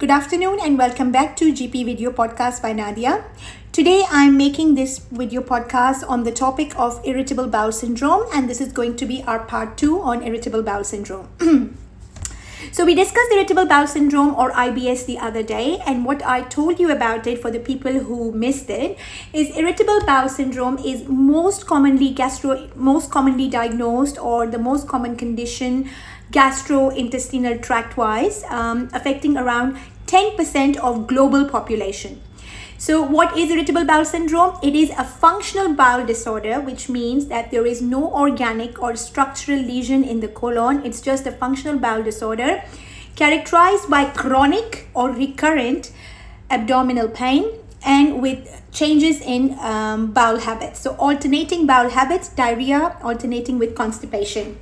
Good afternoon and welcome back to GP Video Podcast by Nadia. Today I'm making this video podcast on the topic of irritable bowel syndrome, and this is going to be our part 2 on irritable bowel syndrome. So we discussed irritable bowel syndrome or IBS the other day, and what I told you about it for the people who missed it is irritable bowel syndrome is most commonly diagnosed, or the most common condition gastrointestinal tract wise, affecting around 10% of global population. So what is irritable bowel syndrome? It is a functional bowel disorder, which means that there is no organic or structural lesion in the colon. It's just a functional bowel disorder characterized by chronic or recurrent abdominal pain and with changes in bowel habits. So alternating bowel habits, diarrhea, alternating with constipation.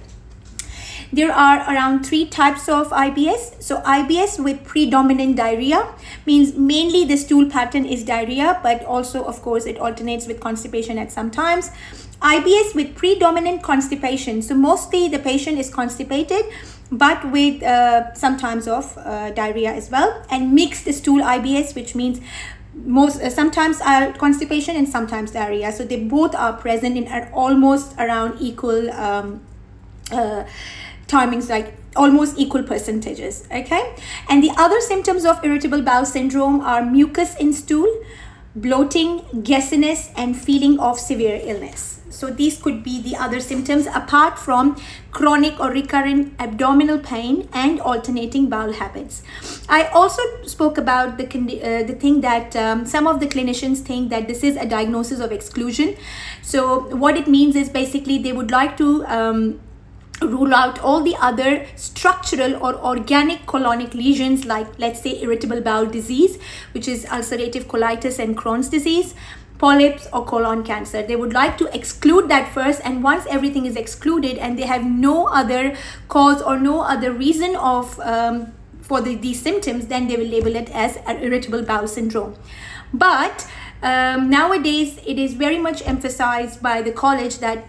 There are around 3 types of IBS. So IBS with predominant diarrhea means mainly the stool pattern is diarrhea, but also of course it alternates with constipation at some times. IBS with predominant constipation. So mostly the patient is constipated, but with sometimes of diarrhea as well. And mixed stool IBS, which means sometimes constipation and sometimes diarrhea. So they both are present in almost around equal timings, like almost equal percentages. Okay, and the other symptoms of irritable bowel syndrome are mucus in stool, bloating, gasiness, and feeling of severe illness. So these could be the other symptoms apart from chronic or recurrent abdominal pain and alternating bowel habits. I also spoke about the thing that some of the clinicians think that this is a diagnosis of exclusion. So what it means is basically they would like to rule out all the other structural or organic colonic lesions, like let's say irritable bowel disease, which is ulcerative colitis and Crohn's disease, polyps, or colon cancer. They would like to exclude that first, and once everything is excluded and they have no other cause or no other reason of for these symptoms, then they will label it as an irritable bowel syndrome. But nowadays it is very much emphasized by the college that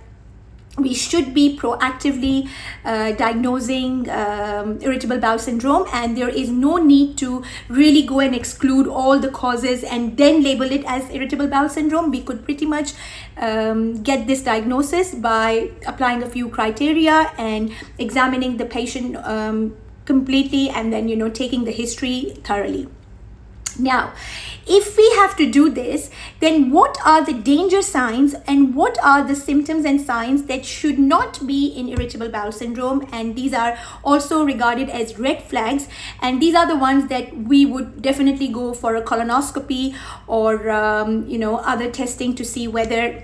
we should be proactively diagnosing irritable bowel syndrome, and there is no need to really go and exclude all the causes and then label it as irritable bowel syndrome. We could pretty much get this diagnosis by applying a few criteria and examining the patient completely, and then taking the history thoroughly. Now, if we have to do this, then what are the danger signs and what are the symptoms and signs that should not be in irritable bowel syndrome? And these are also regarded as red flags, and these are the ones that we would definitely go for a colonoscopy or other testing to see whether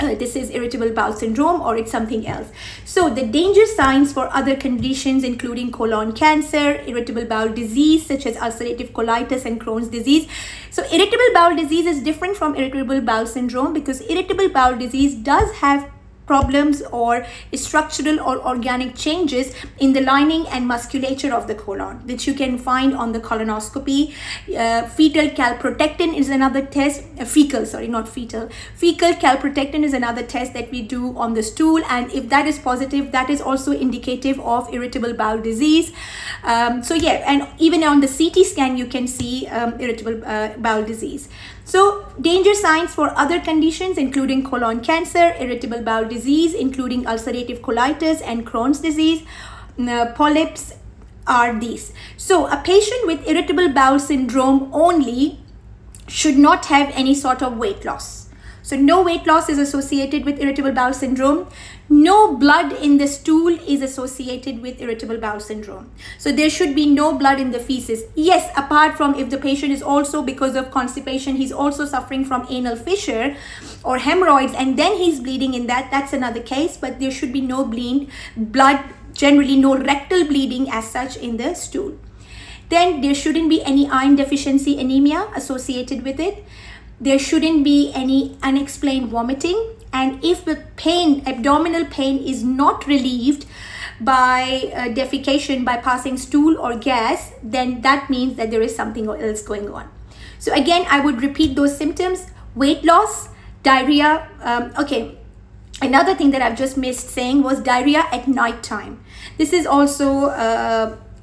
this is irritable bowel syndrome or it's something else. So the danger signs for other conditions including colon cancer, irritable bowel disease such as ulcerative colitis and Crohn's disease. So irritable bowel disease is different from irritable bowel syndrome because irritable bowel disease does have problems or structural or organic changes in the lining and musculature of the colon, which you can find on the colonoscopy. Fecal calprotectin is another test. Fecal calprotectin is another test that we do on the stool, and if that is positive, that is also indicative of irritable bowel disease. And even on the CT scan you can see irritable bowel disease. So danger signs for other conditions including colon cancer, irritable bowel disease including ulcerative colitis and Crohn's disease, polyps are these. So a patient with irritable bowel syndrome only should not have any sort of weight loss. So no weight loss is associated with irritable bowel syndrome. No blood in the stool is associated with irritable bowel syndrome. So there should be no blood in the feces. Yes, apart from if the patient is also, because of constipation, he's also suffering from anal fissure or hemorrhoids, and then he's bleeding in that's another case, but there should be no blood, generally no rectal bleeding as such in the stool. Then there shouldn't be any iron deficiency anemia associated with it. There shouldn't be any unexplained vomiting, and if the abdominal pain is not relieved by defecation, by passing stool or gas, then that means that there is something else going on. So again, I would repeat those symptoms: weight loss, diarrhea. Another thing that I've just missed saying was diarrhea at night time. This is also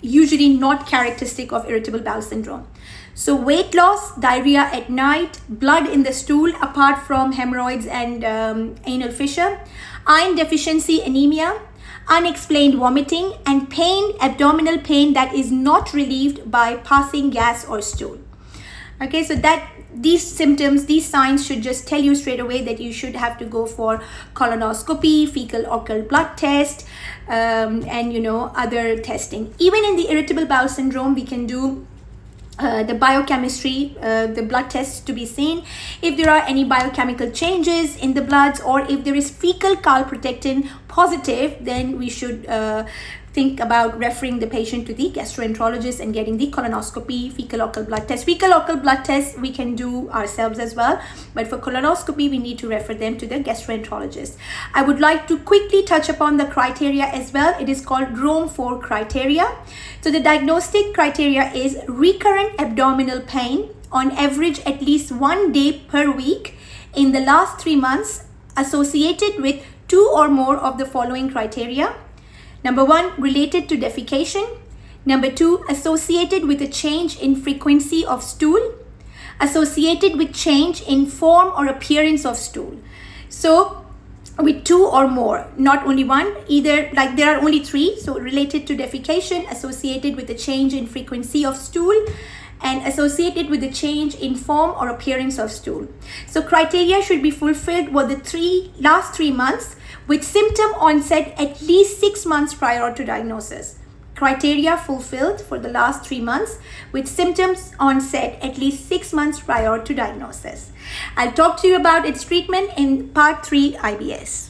usually not characteristic of irritable bowel syndrome. So weight loss, diarrhea at night, blood in the stool apart from hemorrhoids and anal fissure, iron deficiency anemia, unexplained vomiting, and pain, abdominal pain that is not relieved by passing gas or stool. Okay, so that these symptoms, these signs should just tell you straight away that you should have to go for colonoscopy, fecal occult blood test, and other testing. Even in the irritable bowel syndrome, we can do the biochemistry, the blood tests to be seen. If there are any biochemical changes in the bloods, or if there is fecal calprotectin positive, then we should think about referring the patient to the gastroenterologist and getting the colonoscopy, fecal occult blood test. Fecal occult blood test we can do ourselves as well, but for colonoscopy we need to refer them to the gastroenterologist. I would like to quickly touch upon the criteria as well. It is called Rome 4 criteria. So the diagnostic criteria is recurrent abdominal pain on average at least 1 day per week in the last 3 months, associated with 2 or more of the following criteria. Number 1, related to defecation. Number 2, associated with a change in frequency of stool. Associated with change in form or appearance of stool. So with 2 or more, not only 1, either, like there are only 3. So related to defecation, associated with a change in frequency of stool, and associated with a change in form or appearance of stool. So criteria should be fulfilled for the last 3 months, with symptom onset at least 6 months prior to diagnosis. Criteria fulfilled for the last 3 months, with symptoms onset at least 6 months prior to diagnosis. I'll talk to you about its treatment in part 3 IBS.